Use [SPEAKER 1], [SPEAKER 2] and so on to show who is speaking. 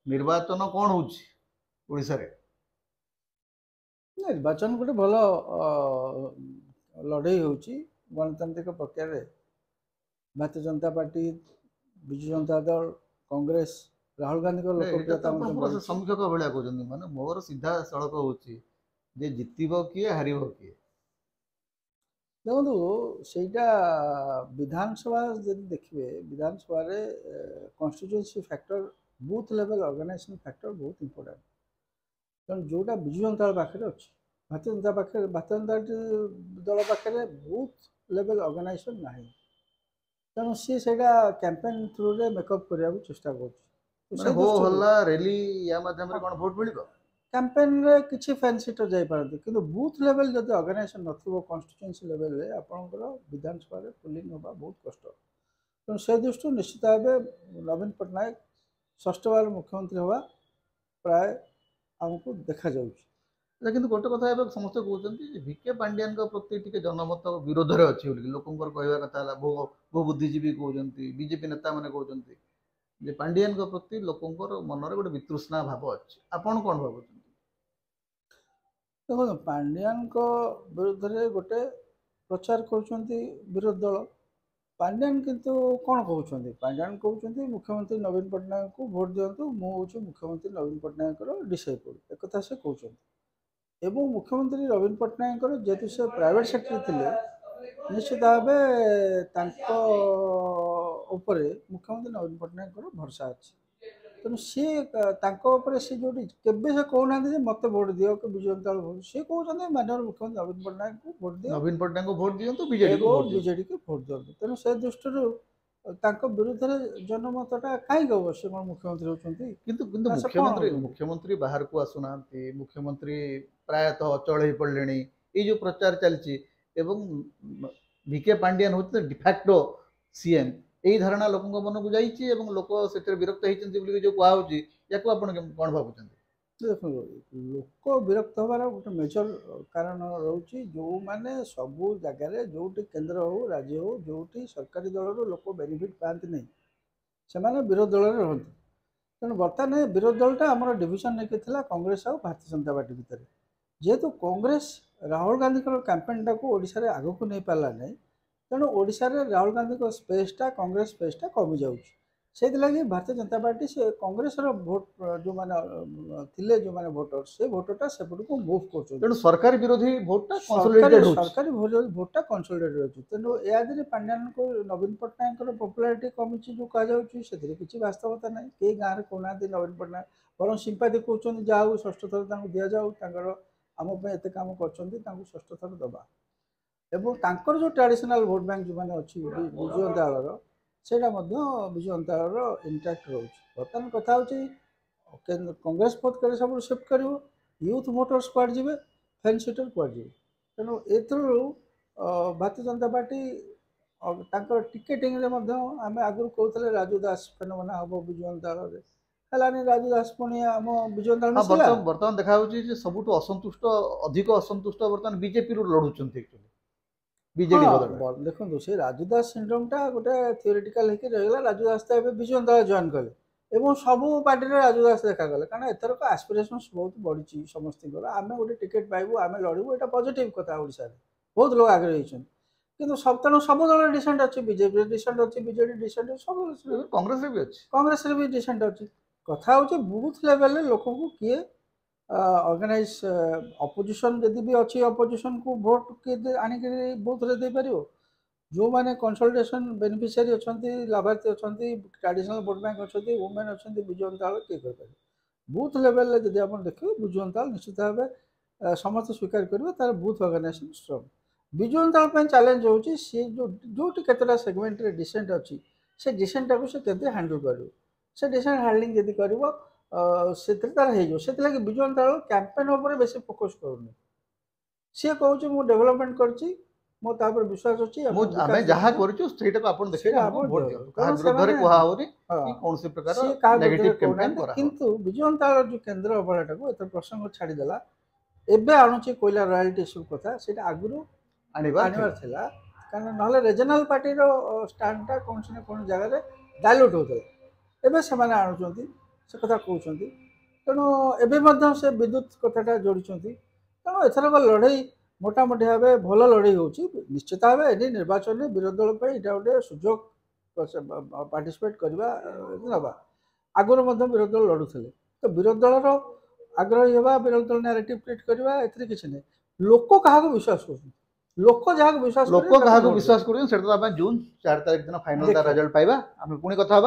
[SPEAKER 1] निर्वाचन कौन होड़िशा रे
[SPEAKER 2] निर्वाचन गोटे भल लड़े होची गणतांत्रिक प्रक्रिया भारतीय जनता पार्टी विजु जनता दल कांग्रेस राहुल गांधी को
[SPEAKER 1] एटा तो
[SPEAKER 2] लोकप्रियता
[SPEAKER 1] आपण पूरा
[SPEAKER 2] बढ़ी
[SPEAKER 1] समीक्षक भाया कहते माने मोर सीधा सड़क होची जे जितब किए हारिब किए
[SPEAKER 2] देखो सेटा विधानसभा जब देखिए विधानसभा constituency factor booth level organisation factor बहुत इंपोर्टेंट तेणु जोटा विजु जनता दल पाखे अच्छी भारतीय जनता पाखे भारतीय जनता दल पाखे बूथ लेवल ऑर्गेनाइजेशन ना तेणु सी से कैंपेन थ्रू रे मेकअप करने चेष्टा
[SPEAKER 1] माने हो हल्ला रैली या माध्यम रे कोन वोट मिलिबो
[SPEAKER 2] कैंपेन रे किछि फैन सीटर जाई पारती किंतु बूथ लेवल जदि ऑर्गेनाइजेशन नथिबो कन्स्टिट्यूएंसी लेवल रे आपनकर विधानसभा रे पोलिंग होबा बहुत कष्ट तेणु से दृष्टि निश्चित भाव नवीन पट्टनायक षष्ठ बार मुख्यमंत्री होगा प्राय आमको देखा जाउछि
[SPEAKER 1] लेकिन गोटे कथा एबे समस्त कहउछन्ति जे वीके पांड्यान को प्रति टिके जनमत विरोध रे अछि बोली लोकंकर कहवा कथा हला भो बुद्धिजीवी कहउछन्ति बीजेपी नेता माने कहउछन्ति जे पांड्यान को प्रति लोकंकर मन रे गोटे वितृष्णा भाव अछि आपण कोन भाबुछन्ति
[SPEAKER 2] देखो पांड्यान को विरुद्ध रे गोटे प्रचार करूछन्ति विरोध दल पांड्यान किंतु कौन कहउछन्ति पांड्यान कहउछन्ति मुख्यमंत्री नवीन पट्टनायक को वोट दियंतु मु होछि मुख्यमंत्री नवीन पट्टनायक रो डिसाइपल एक कथा से कहउछन्ति एवं मुख्यमंत्री नवीन पट्टनायक जेतु से प्राइवेट सेक्टर थिले निश्चित भाव मुख्यमंत्री नवीन पट्टनायक भरसा अच्छी तेणु सी सी जो केवे से कहना मत वोट दियो कि विजु जनता दल भोट सी कहते माननीय मुख्यमंत्री नवीन पट्टनायक को वोट दियो
[SPEAKER 1] नवीन पट्टनायक को वोट दियंतु
[SPEAKER 2] बीजेडी को वोट दियंतु तेणु से दृष्टि विरुद्ध जनमतटा कहीं हम से मुख्यमंत्री होती
[SPEAKER 1] किंतु किंतु मुख्यमंत्री मुख्यमंत्री बाहर को आसुना मुख्यमंत्री प्रायतः अचल हो पड़े ये जो प्रचार चलती वीके पांड्यान होते डिफैक्टो सीएम यही धारणा लोकों मन को जाइए लोक से विरक्त होती जो कहुच्छी या कौन भावुं
[SPEAKER 2] देखो लोक विरक्त हबार गोटे मेजर कारण रोचे जो मैंने सबू जगार जो केन्द्र हो राज्य हो जो सरकारी दल लोक बेनिफिट पाती नहीं से विरोध दल रहती तेणु बर्तमान विरोध दलटा आम डिविजन नहीं कांग्रेस और भारतीय जनता पार्टी भितर जेहेतु कांग्रेस राहुल गांधी कैंपेन टाक ओडिशा रे आगो को नहीं पारा नहीं तेणु ओडिशा रे राहुल गांधी को स्पेसटा कांग्रेस स्पेसटा कमी जाऊँगी से भारतीय जनता पार्टी से कांग्रेस भोट जो माने जो माने वोटर से भोटरटा सेपट को मूव कर
[SPEAKER 1] सरकारी विरोधी भोटा
[SPEAKER 2] सरकारी भोटा कन्सोलिडेट होती तेणु या पांड्यान को नवीन पट्टनायक पॉपुलारिटी कमी जो कहुच्छे किसी वास्तवता ना कई गाँव में कहना नवीन पट्टनायक बर सिंपाथी कहते जाऊ षष्ठ थर दि जाऊ आम एत कम कर षष्ठ थर दबा एवं जो ट्रेडिशनल भोट बैंक जो मैंने अच्छी विजु जनता दल सेटा विजु जनता दल इंटैक्ट रोचे बर्तमान कथा हूँ कांग्रेस पद कर सब शिफ्ट कर यूथ वोटर्स कौड़ जी फैन सीटर कौड़ जी तेणु एथरू भारतीय जनता पार्टी टिकेटिंग आम आगुरी कहते राजू दास फेनोमेना हम विजु जनता दल है राजू दास पुणी आम विजु जनता दल
[SPEAKER 1] बर्तमान देखा सब असंतुष्ट अधिक असंतुष्ट बर्तमान बीजेपी लड़ुंट
[SPEAKER 2] देखो से राजूदास सिंड्रोमटा गोटे थियोरेटिकल रहीगला राजूदास तो विजु जनता दल जॉइन कले और सबू पार्टी राजूदास देखा कारण एथरक आस्पिरेशंस बहुत बढ़ी समस्त आम गोटे टिकेट पाइबू आम लड़ू यहाँ पॉजिटिव कथा ओडिशा रे बहुत लोग आगे रही किंतु तेणु सब दल डिसेंट अच्छी बीजेपी डिसेंट अच्छी बीजेडी डिसेंट सब कांग्रेस भी डिसेंट अच्छी कथा हूँ बूथ लेवल लोक किए ऑर्गेनाइज अपोजिशन जदि भी अच्छी अपोजिशन को वोट किए आणिक बूथ रे दे पारिबो जो माने कंसोलिडेशन बेनिफिशियरी अच्छा लाभार्थी अच्छा ट्रेडिशनल वोट बैंक अच्छा वुमेन अच्छा विजु जनता दल किए कर बूथ लेवल जब आप देखिए विजु जनता दल निश्चित भाव समस्त स्वीकार करेंगे तार booth organisation strong Biju Janata Dal challenge होची सी जो केतटा सेगमेंट रे डिसेंट अच्छी से डिसेंटा को से केते हैंडल करिवो से डिसेंट हैंडलिंग जदि करिवो से तार हो विजु जनता दल कैंपेन उपर बेसी फोकस करूनी सी कहूँ मु डेवलपमेंट करची मो तापर विश्वास अछि
[SPEAKER 1] आमे जहा करछु सेटा को आपण देखै हमको वोट दियो कहा विरोध रे कोहा होरी कि कोन से प्रकार नेगेटिव कैंपेन करा
[SPEAKER 2] किंतु विजु जनता दल जो केंद्र अबळाटा को एत प्रसंग छाडी देला एबे आणुची कोइला रॉयल्टी इशू कथा सेटा आगुरु आनिबार थिला कारण नहले रीजनल पार्टी रो स्टैंडटा कोन से कोन जगह रे डाइल्यूट होतला एबे समान आणुचंती से कथा कहते तेणु एवं से विद्युत कथाटा जोड़ी तेणु एथरक लड़े मोटामोटी भाव भल लड़े हो निश्चित भाव ये निर्वाचन में विरोधी दल यहाँ गोटे सुजोग पार्टिसिपेट करवा ना आगुरी विरोधी दल लड़ुले तो विरोधी दलर आग्रही होगा विरोधी दल नारेटिव क्रिएट करवा ए किसी नहीं लोक क्या विश्वास कर लोक जहाँ विश्वास
[SPEAKER 1] लोक क्या विश्वास कर जून 4 तारिख दिन फाइनल रिजल्ट पाइबा आम पुणी कथा